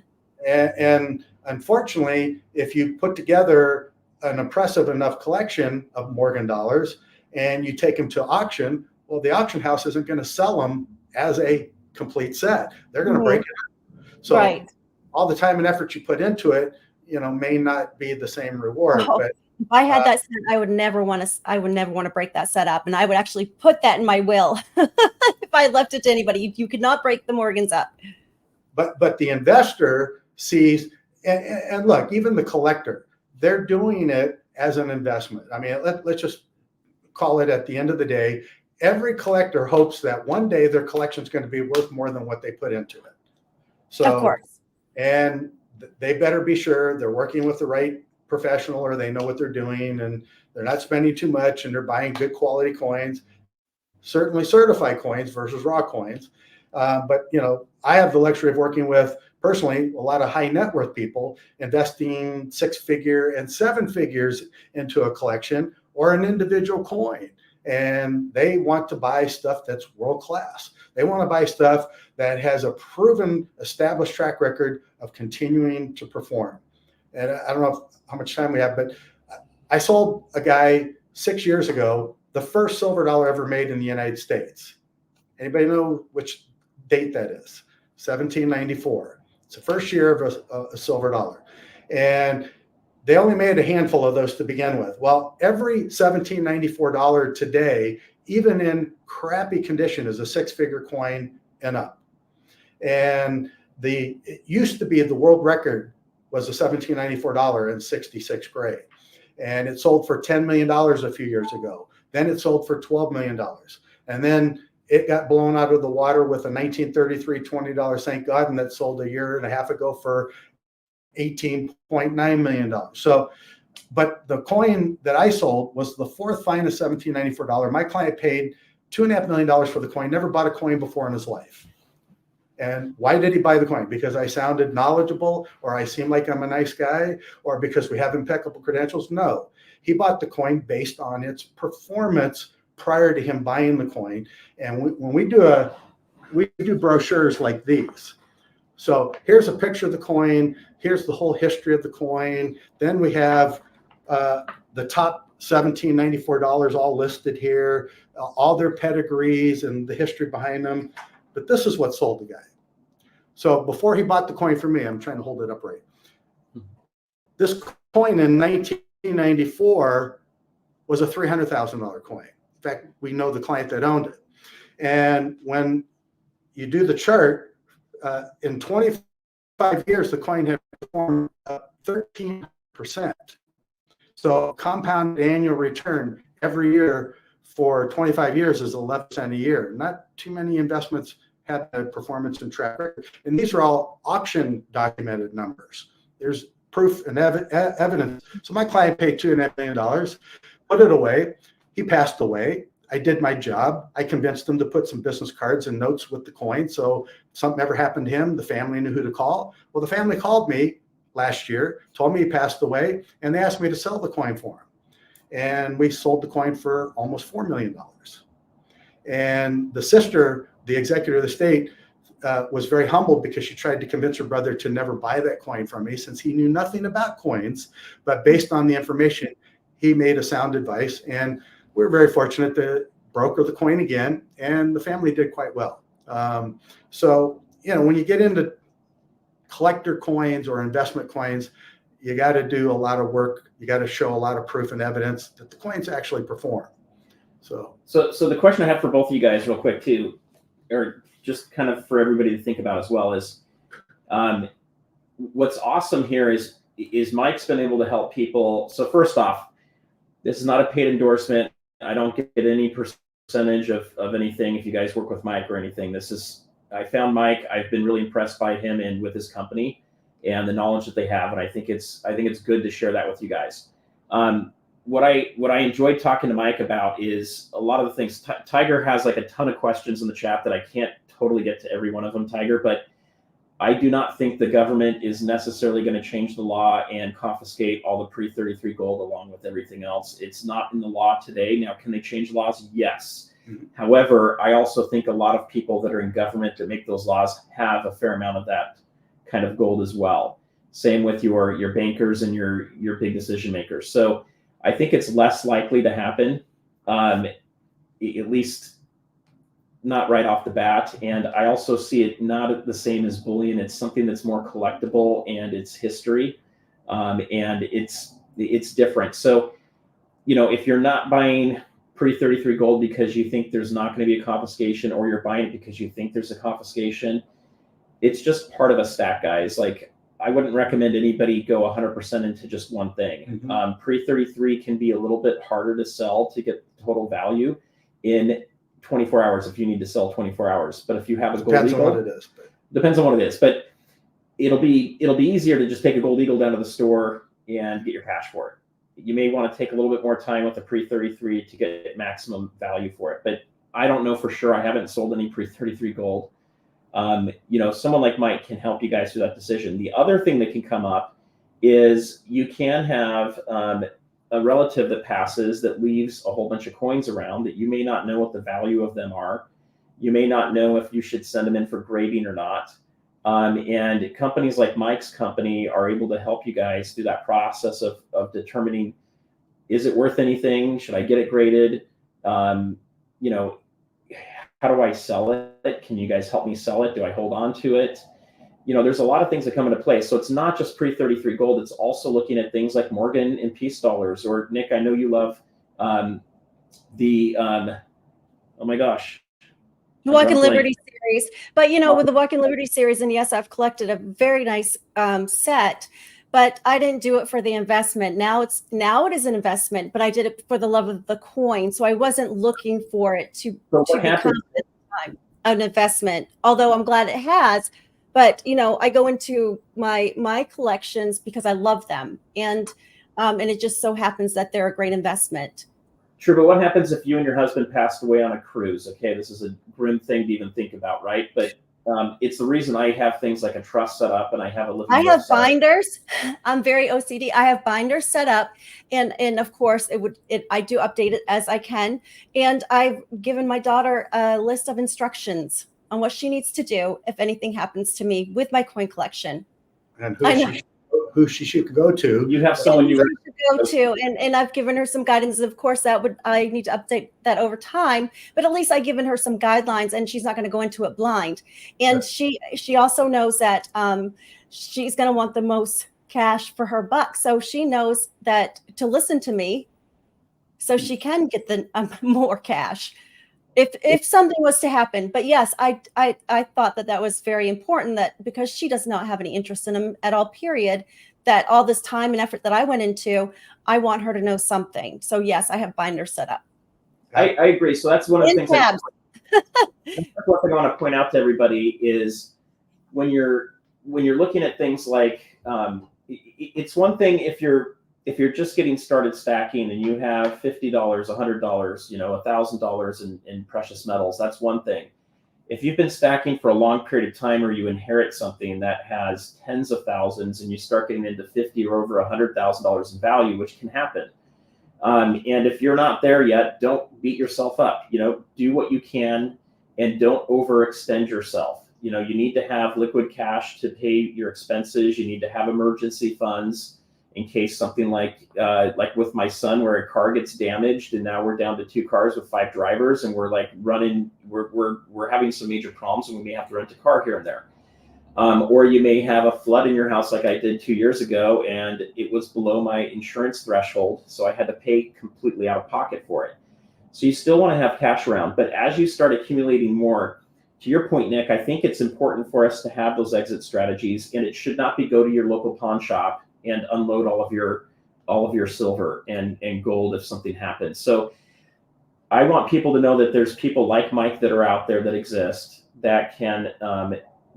And unfortunately, if you put together an impressive enough collection of Morgan dollars and you take them to auction, well, the auction house isn't going to sell them as a complete set. They're going to break it up. So Right. all the time and effort you put into it, may not be the same reward. Oh, But if I had that set, I would never want to break that set up. And I would actually put that in my will. If I left it to anybody, you could not break the Morgans up. But the investor sees, and look, even the collector, they're doing it as an investment. I mean, let's just call it, at the end of the day, every collector hopes that one day their collection is going to be worth more than what they put into it. So, Of course. and they better be sure they're working with the right professional, or they know what they're doing, and they're not spending too much, and they're buying good quality coins, certainly certified coins versus raw coins. But I have the luxury of working with, personally, a lot of high net worth people investing 6-figure and 7 figures into a collection or an individual coin. And they want to buy stuff that's world class. They want to buy stuff that has a proven, established track record of continuing to perform. And I don't know how much time we have, but I sold a guy 6 years ago the first silver dollar ever made in the United States. Anybody know which date that is? 1794. It's the first year of a silver dollar. And they only made a handful of those to begin with. Well, every 1794 dollar today, even in crappy condition, is a 6-figure coin and up. And it used to be the world record was a 1794 dollar in 66 gray. And it sold for $10 million a few years ago. Then it sold for $12 million. And then it got blown out of the water with a 1933 $20 St. Gaudens that sold a year and a half ago for $18.9 million. So, but the coin that I sold was the fourth finest $1794. My client paid $2.5 million for the coin, never bought a coin before in his life. And why did he buy the coin? Because I sounded knowledgeable, or I seem like I'm a nice guy, or because we have impeccable credentials? No. He bought the coin based on its performance prior to him buying the coin. And when we do brochures like these. So here's a picture of the coin. Here's the whole history of the coin. Then we have the top $1794 all listed here, all their pedigrees and the history behind them. But this is what sold the guy. So before he bought the coin from me, I'm trying to hold it upright. This coin in 1994 was a $300,000 coin. In fact, we know the client that owned it. And when you do the chart, in 25 years, the coin had performed 13%. So compound annual return every year for 25 years is 11% a year. Not too many investments had a performance and track record. And these are all auction documented numbers. There's proof and evidence. So my client paid $2.5 million, put it away. He passed away. I did my job. I convinced him to put some business cards and notes with the coin. So if something ever happened to him, the family knew who to call. Well, the family called me last year, told me he passed away, and they asked me to sell the coin for him. And we sold the coin for almost $4 million. And the sister, the executor of the estate, was very humbled because she tried to convince her brother to never buy that coin from me, since he knew nothing about coins. But based on the information, he made a sound advice. And we're very fortunate to broker the coin again, and the family did quite well. So, when you get into collector coins or investment coins, you got to do a lot of work. You got to show a lot of proof and evidence that the coins actually perform. So the question I have for both of you guys real quick too, or just kind of for everybody to think about as well, is what's awesome here is Mike's been able to help people. So first off, this is not a paid endorsement. I don't get any percentage of anything if you guys work with Mike or anything. I found Mike. I've been really impressed by him and with his company and the knowledge that they have. And I think it's good to share that with you guys. What I enjoyed talking to Mike about is a lot of the things. Tiger has like a ton of questions in the chat that I can't totally get to every one of them, Tiger, but I do not think the government is necessarily going to change the law and confiscate all the pre-33 gold along with everything else. It's not in the law today. Now, can they change laws? Yes. Mm-hmm. However, I also think a lot of people that are in government that make those laws have a fair amount of that kind of gold as well. Same with your bankers and your big decision makers. So I think it's less likely to happen, at least not right off the bat. And I also see it not the same as bullion. It's something that's more collectible, and it's history, and it's different. So, if you're not buying pre-33 gold because you think there's not going to be a confiscation, or you're buying it because you think there's a confiscation, it's just part of a stack, guys. Like, I wouldn't recommend anybody go 100% into just one thing. Mhm. Pre-33 can be a little bit harder to sell to get total value in 24 hours if you need to sell 24 hours. But if you have a gold Depends on eagle, what it is. But depends on what it is. But it'll be easier to just take a gold eagle down to the store and get your cash for it. You may want to take a little bit more time with the pre-33 to get maximum value for it. But I don't know for sure. I haven't sold any pre-33 gold. Someone like Mike can help you guys through that decision. The other thing that can come up is you can have a relative that passes that leaves a whole bunch of coins around that you may not know what the value of them are. You may not know if you should send them in for grading or not. And companies like Mike's company are able to help you guys through that process of determining, is it worth anything? Should I get it graded? How do I sell it? Can you guys help me sell it? Do I hold on to it? There's a lot of things that come into play. So it's not just pre-33 gold. It's also looking at things like Morgan and Peace dollars. Or Nick, I know you love oh my gosh. The Walk in Liberty series. But, with the Walk in Liberty series, and yes, I've collected a very nice set, but I didn't do it for the investment. Now it is an investment, but I did it for the love of the coin. So I wasn't looking for it to become an investment, although I'm glad it has. But, I go into my collections because I love them. And it just so happens that they're a great investment. Sure, but what happens if you and your husband passed away on a cruise? Okay, this is a grim thing to even think about, right? But it's the reason I have things like a trust set up, and I have a living. I have binders. I'm very OCD. I have binders set up, and of course I do update it as I can. And I've given my daughter a list of instructions on what she needs to do if anything happens to me with my coin collection. And who she should go to. You have someone you should go to, and I've given her some guidance. Of course, I need to update that over time, but at least I've given her some guidelines, and she's not going to go into it blind. And she also knows that she's going to want the most cash for her buck, so she knows that to listen to me, so she can get the more cash if something was to happen. But yes, I thought that was very important, that because she does not have any interest in them at all, period, that all this time and effort that I went into, I want her to know something. So yes, I have binders set up. I agree. So that's one of the things. That's one thing I want to point out to everybody is when you're looking at things like it's one thing if you're just getting started stacking and you have $50, $100, $1,000 in precious metals, that's one thing. If you've been stacking for a long period of time, or you inherit something that has tens of thousands and you start getting into $50,000 or over $100,000 in value, which can happen. And if you're not there yet, don't beat yourself up. Do what you can and don't overextend yourself. You need to have liquid cash to pay your expenses. You need to have emergency funds in case something like with my son, where a car gets damaged and now we're down to 2 cars with 5 drivers, and we're having some major problems, and we may have to rent a car here and there. Or you may have a flood in your house like I did 2 years ago, and it was below my insurance threshold, so I had to pay completely out of pocket for it. So you still want to have cash around, but as you start accumulating more, to your point, Nick, I think it's important for us to have those exit strategies, and it should not be go to your local pawn shop and unload all of your silver and gold if something happens. So I want people to know that there's people like Mike that are out there that exist that can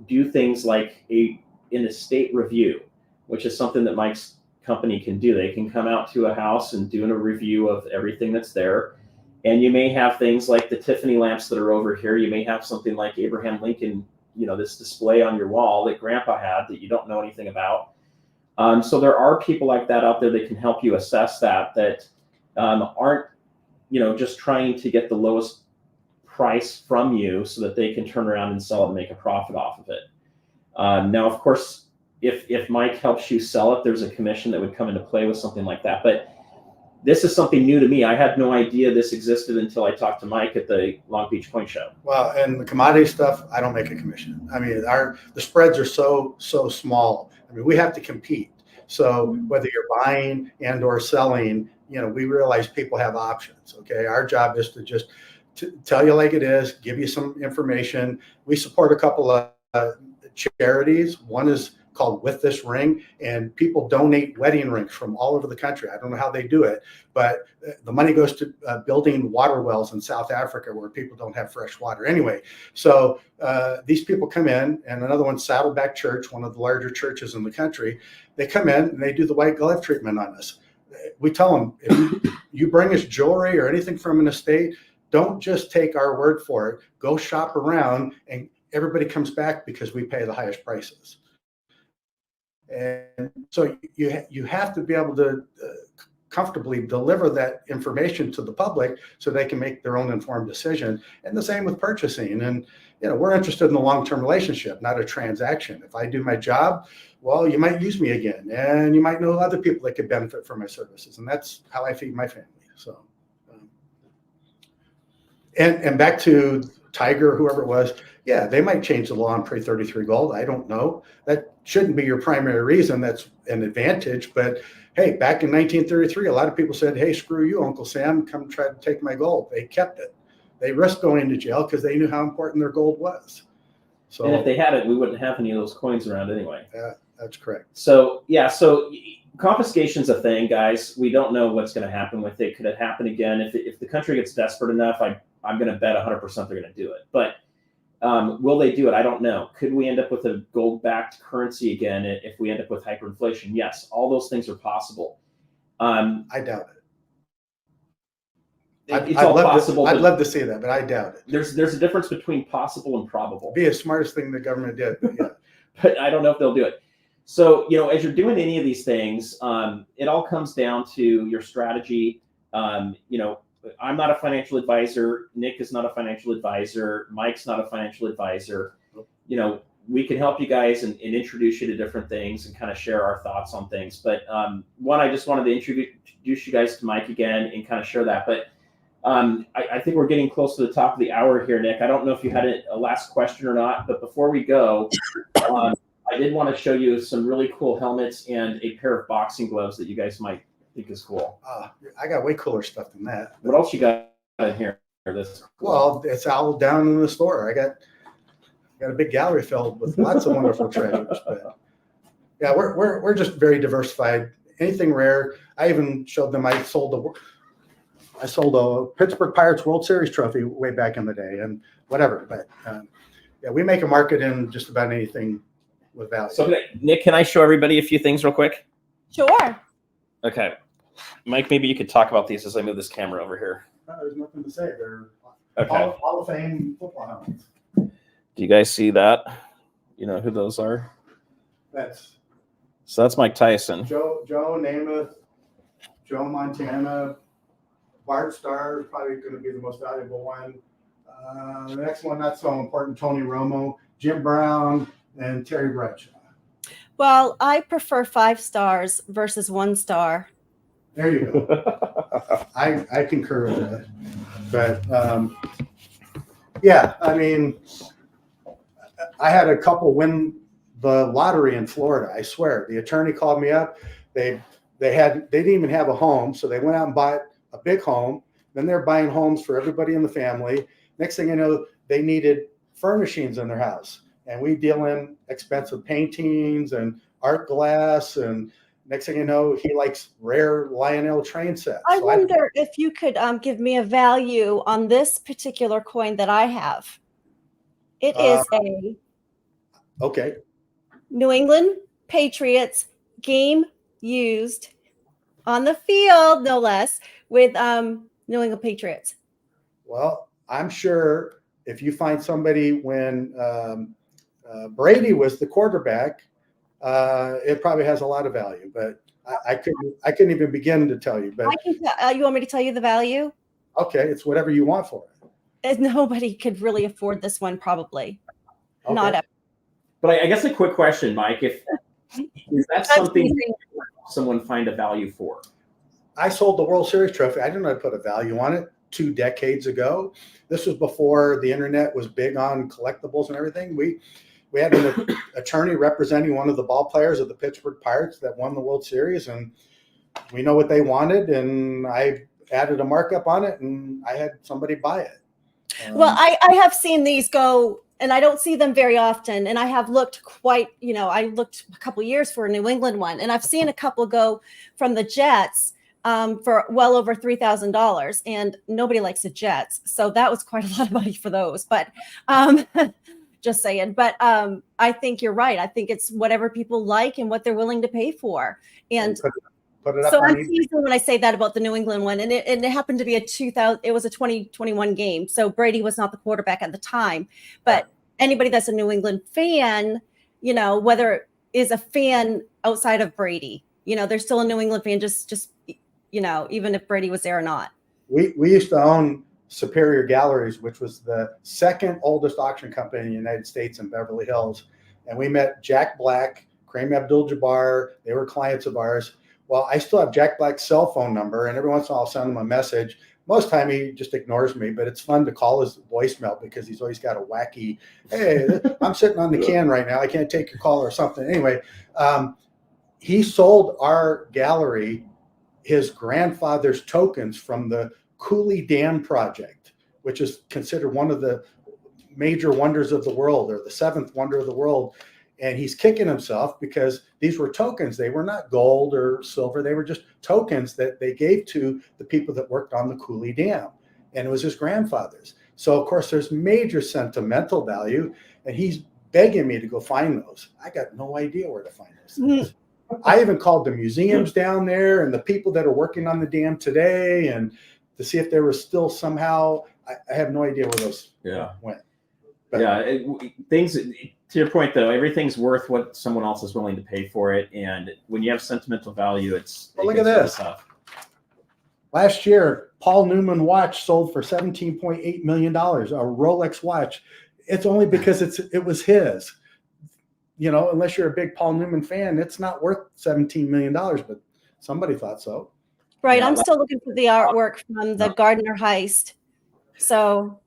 do things like an estate review, which is something that Mike's company can do. They can come out to a house and do a review of everything that's there. And you may have things like the Tiffany lamps that are over here. You may have something like Abraham Lincoln, this display on your wall that Grandpa had that you don't know anything about. So there are people like that out there that can help you assess that aren't, just trying to get the lowest price from you so that they can turn around and sell it and make a profit off of it. Now, of course, if Mike helps you sell it, there's a commission that would come into play with something like that. But this is something new to me. I had no idea this existed until I talked to Mike at the Long Beach Coin Show. Well, and the commodity stuff, I don't make a commission. I mean, the spreads are so small. I mean, we have to compete. So whether you're buying and or selling, you know, we realize people have options. Okay, our job is to just tell you like it is, give you some information. We support a couple of charities. One is called With This Ring, and people donate wedding rings from all over the country. I don't know how they do it, but the money goes to building water wells in South Africa where people don't have fresh water anyway. So these people come in, and another one, Saddleback Church, one of the larger churches in the country, they come in and they do the white glove treatment on us. We tell them, if you bring us jewelry or anything from an estate, don't just take our word for it. Go shop around, and everybody comes back because we pay the highest prices. And so you have to be able to comfortably deliver that information to the public so they can make their own informed decision. And the same with purchasing. And you know, we're interested in the long-term relationship, not a transaction. If I do my job, well, you might use me again, and you might know other people that could benefit from my services, and that's how I feed my family. So, and back to Tiger, whoever it was, yeah, they might change the law on pre-33 gold. I don't know. That shouldn't be your primary reason. That's an advantage. But hey, back in 1933, a lot of people said, hey, screw you, Uncle Sam, come try to take my gold. They kept it. They risked going to jail because they knew how important their gold was. So, and if they had it, we wouldn't have any of those coins around anyway. Yeah, that's correct. So, yeah, so confiscation's a thing, guys. We don't know what's going to happen with it. Could it happen again? If the country gets desperate enough, I'm going to bet 100% they're going to do it. But will they do it? I don't know. Could we end up with a gold-backed currency again if we end up with hyperinflation? Yes, all those things are possible. I doubt it. It's all possible. I'd love to see that, but I doubt it. There's a difference between possible and probable. Be the smartest thing the government did, but yeah. But I don't know if they'll do it. So, you know, as you're doing any of these things, it all comes down to your strategy. You know, I'm not a financial advisor. Nick is not a financial advisor. Mike's not a financial advisor. You know, we can help you guys and introduce you to different things and kind of share our thoughts on things. But one, I just wanted to introduce you guys to Mike again and kind of share that. But I think we're getting close to the top of the hour here, Nick. I don't know if you had a last question or not, but before we go, I did want to show you some really cool helmets and a pair of boxing gloves that you guys might think is cool. I got way cooler stuff than that. What else you got in here? Well, it's all down in the store. I got a big gallery filled with lots of wonderful treasures. But yeah, we're just very diversified. Anything rare. I even showed them I sold a Pittsburgh Pirates World Series trophy way back in the day, and whatever. But yeah, we make a market in just about anything with value. So, Nick, can I show everybody a few things real quick? Sure. Okay. Mike, maybe you could talk about these as I move this camera over here. There's nothing to say. They're Okay. Hall of Fame football helmets. Do you guys see that? You know who those are? So that's Mike Tyson. Joe Namath, Joe Montana, Bart Starr is probably going to be the most valuable one. The next one, not so important, Tony Romo, Jim Brown, and Terry Bradshaw. Well, I prefer 5 stars versus 1 star. There you go. I concur with that. But yeah, I mean, I had a couple win the lottery in Florida. I swear, the attorney called me up. They didn't even have a home, so they went out and bought a big home. Then they're buying homes for everybody in the family. Next thing you know, they needed furnishings in their house, and we deal in expensive paintings and art glass. And next thing you know, he likes rare Lionel train sets. I wonder if you could give me a value on this particular coin that I have. It is a okay. New England Patriots game used on the field, no less, with New England Patriots. Well, I'm sure if you find somebody when Brady was the quarterback, it probably has a lot of value. But I couldn't even begin to tell you. But I can. You want me to tell you the value? Okay, it's whatever you want for it. Nobody could really afford this one, probably. Okay. Not ever. But I guess a quick question, Mike, is that something someone find a value for? I sold the World Series trophy. I didn't know I put a value on it 2 decades ago. This was before the internet was big on collectibles and everything. We had an attorney representing one of the ball players of the Pittsburgh Pirates that won the World Series, and we know what they wanted, and I added a markup on it, and I had somebody buy it. Well, I have seen these go, and I don't see them very often. And I have looked I looked a couple years for a New England one, and I've seen a couple go from the Jets for well over $3,000, and nobody likes the Jets. So that was quite a lot of money for those. But just saying. But I think you're right. I think it's whatever people like and what they're willing to pay for. And put it up so on I'm eBay. teasing when I say that about the New England one, and it happened to be it was a 2021 game. So Brady was not the quarterback at the time, but anybody that's a New England fan, whether is a fan outside of Brady, they're still a New England fan, just even if Brady was there or not. We used to own Superior Galleries, which was the second oldest auction company in the United States in Beverly Hills. And we met Jack Black, Kareem Abdul-Jabbar. They were clients of ours. Well, I still have Jack Black's cell phone number, and every once in a while I'll send him a message. Most of the time he just ignores me, but it's fun to call his voicemail because he's always got a wacky, hey, I'm sitting on the can right now, I can't take your call or something. Anyway, he sold our gallery his grandfather's tokens from the Cooley Dam project, which is considered one of the major wonders of the world, or the 7th wonder of the world. And he's kicking himself because these were tokens. They were not gold or silver. They were just tokens that they gave to the people that worked on the Cooley Dam. And it was his grandfather's. So, of course, there's major sentimental value. And he's begging me to go find those. I got no idea where to find those things. I even called the museums down there and the people that are working on the dam today, and to see if there was still somehow, I have no idea where those went. But, Things, to your point though, everything's worth what someone else is willing to pay for it. And when you have sentimental value, look at this. Last year, Paul Newman watch sold for $17.8 million, a Rolex watch. It's only because it was his. Unless you're a big Paul Newman fan, it's not worth $17 million, but somebody thought so. Right. I'm still looking for the artwork from the Gardner heist. So.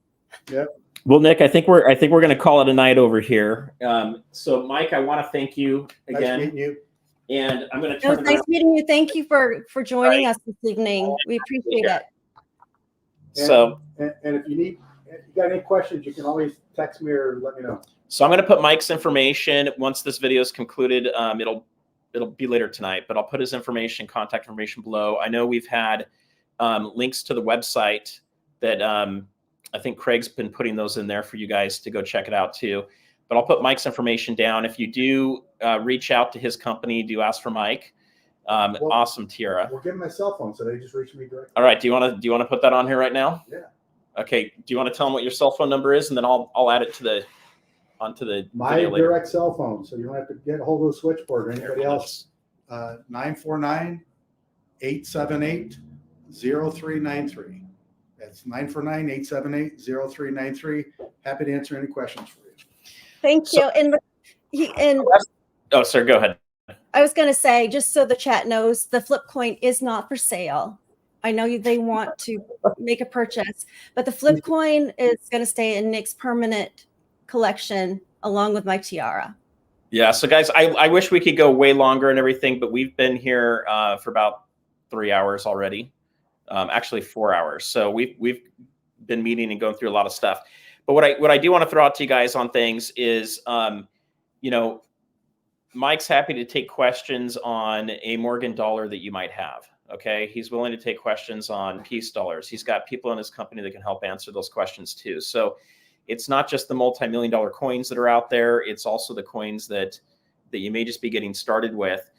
Yep. Well, Nick, I think we're going to call it a night over here. So, Mike, I want to thank you again. Nice meeting you. And I'm going to It was nice meeting you. Thank you for joining us this evening. We appreciate it. And if you got any questions, you can always text me or let me know. So I'm going to put Mike's information once this video is concluded. It'll be later tonight, but I'll put his information, contact information below. I know we've had links to the website that I think Craig's been putting those in there for you guys to go check it out too. But I'll put Mike's information down. If you do reach out to his company, do ask for Mike. Awesome tiara. We'll give him my cell phone so they just reach me directly. All right. Do you want to put that on here right now? Yeah. Okay. Do you want to tell them what your cell phone number is, and then I'll add it onto the my direct cell phone, so you don't have to get a hold of the switchboard or anybody else. 949-878-0393. That's 949-878-0393. Happy to answer any questions for you. Thank you. Oh, sir, go ahead. I was going to say, just so the chat knows, the flip coin is not for sale. I know they want to make a purchase, but the flip coin is going to stay in Nick's permanent collection along with my tiara. Yeah. So guys, I wish we could go way longer and everything, but we've been here for about 3 hours already. Actually 4 hours. So we've been meeting and going through a lot of stuff. But what I do want to throw out to you guys on things is, Mike's happy to take questions on a Morgan dollar that you might have. Okay. He's willing to take questions on peace dollars. He's got people in his company that can help answer those questions too. So it's not just the multi-million-dollar coins that are out there. It's also the coins that you may just be getting started with.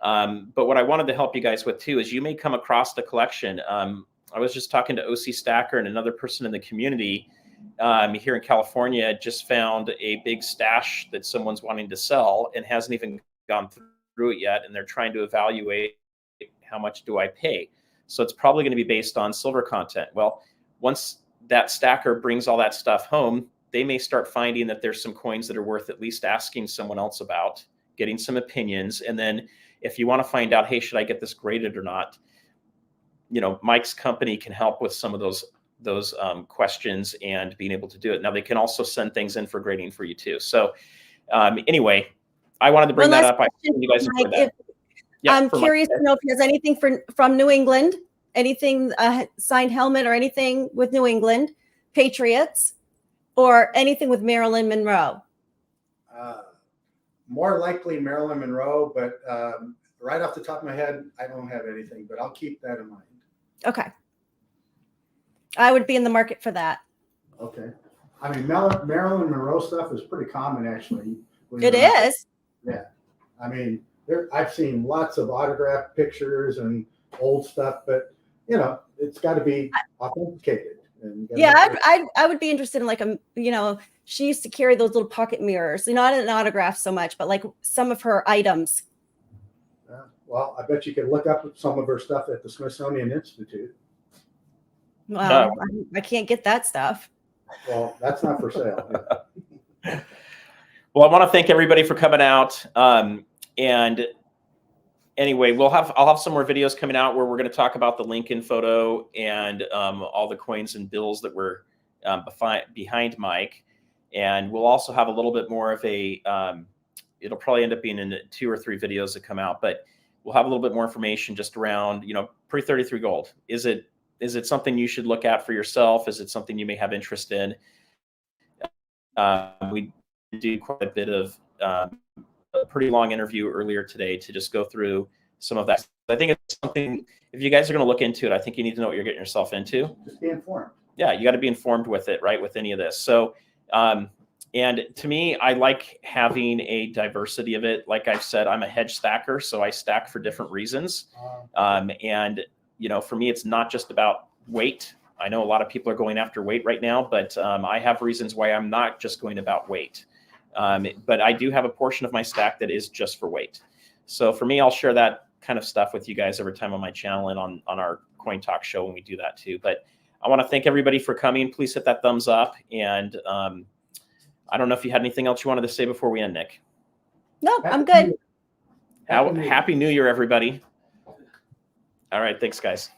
But what I wanted to help you guys with too is you may come across the collection. I was just talking to OC Stacker and another person in the community here in California just found a big stash that someone's wanting to sell and hasn't even gone through it yet. And they're trying to evaluate how much do I pay. So it's probably going to be based on silver content. Well, once that stacker brings all that stuff home, they may start finding that there's some coins that are worth at least asking someone else about, getting some opinions. And then if you want to find out, hey, should I get this graded or not? You know, Mike's company can help with some of those questions and being able to do it. Now they can also send things in for grading for you too. So anyway, I wanted to bring that up. I think you guys enjoyed that. I'm curious to know if he has anything from New England, anything signed helmet or anything with New England Patriots, or anything with Marilyn Monroe. More likely Marilyn Monroe, but right off the top of my head, I don't have anything, but I'll keep that in mind. Okay. I would be in the market for that. Okay. I mean, Marilyn Monroe stuff is pretty common, actually. It is. Yeah. I mean, I've seen lots of autographed pictures and old stuff, but, you know, it's got to be authenticated. Yeah, I would be interested in like you know, she used to carry those little pocket mirrors, not an autograph so much, but like some of her items. Well, I bet you could look up some of her stuff at the Smithsonian Institute. Well, I can't get that stuff. Well, that's not for sale. Yeah. Well, I want to thank everybody for coming out. And anyway, I'll have some more videos coming out where we're going to talk about the Lincoln photo and all the coins and bills that were behind Mike. And we'll also have a little bit more of a, it'll probably end up being in 2 or 3 videos that come out, but we'll have a little bit more information just around, you know, pre-33 gold. Is it something you should look at for yourself? Is it something you may have interest in? We do quite a bit of a pretty long interview earlier today to just go through some of that. I think it's something, if you guys are going to look into it, I think you need to know what you're getting yourself into. Just be informed. Yeah, you got to be informed with it, right? With any of this. So, and to me, I like having a diversity of it. Like I've said, I'm a hedge stacker, so I stack for different reasons. And you know, for me, it's not just about weight. I know a lot of people are going after weight right now, but I have reasons why I'm not just going about weight. But I do have a portion of my stack that is just for weight. So for me, I'll share that kind of stuff with you guys every time on my channel and on our Coin Talk show when we do that too. But I want to thank everybody for coming. Please hit that thumbs up. And I don't know if you had anything else you wanted to say before we end, Nick. No, I'm good. Happy New Year, everybody. All right. Thanks, guys.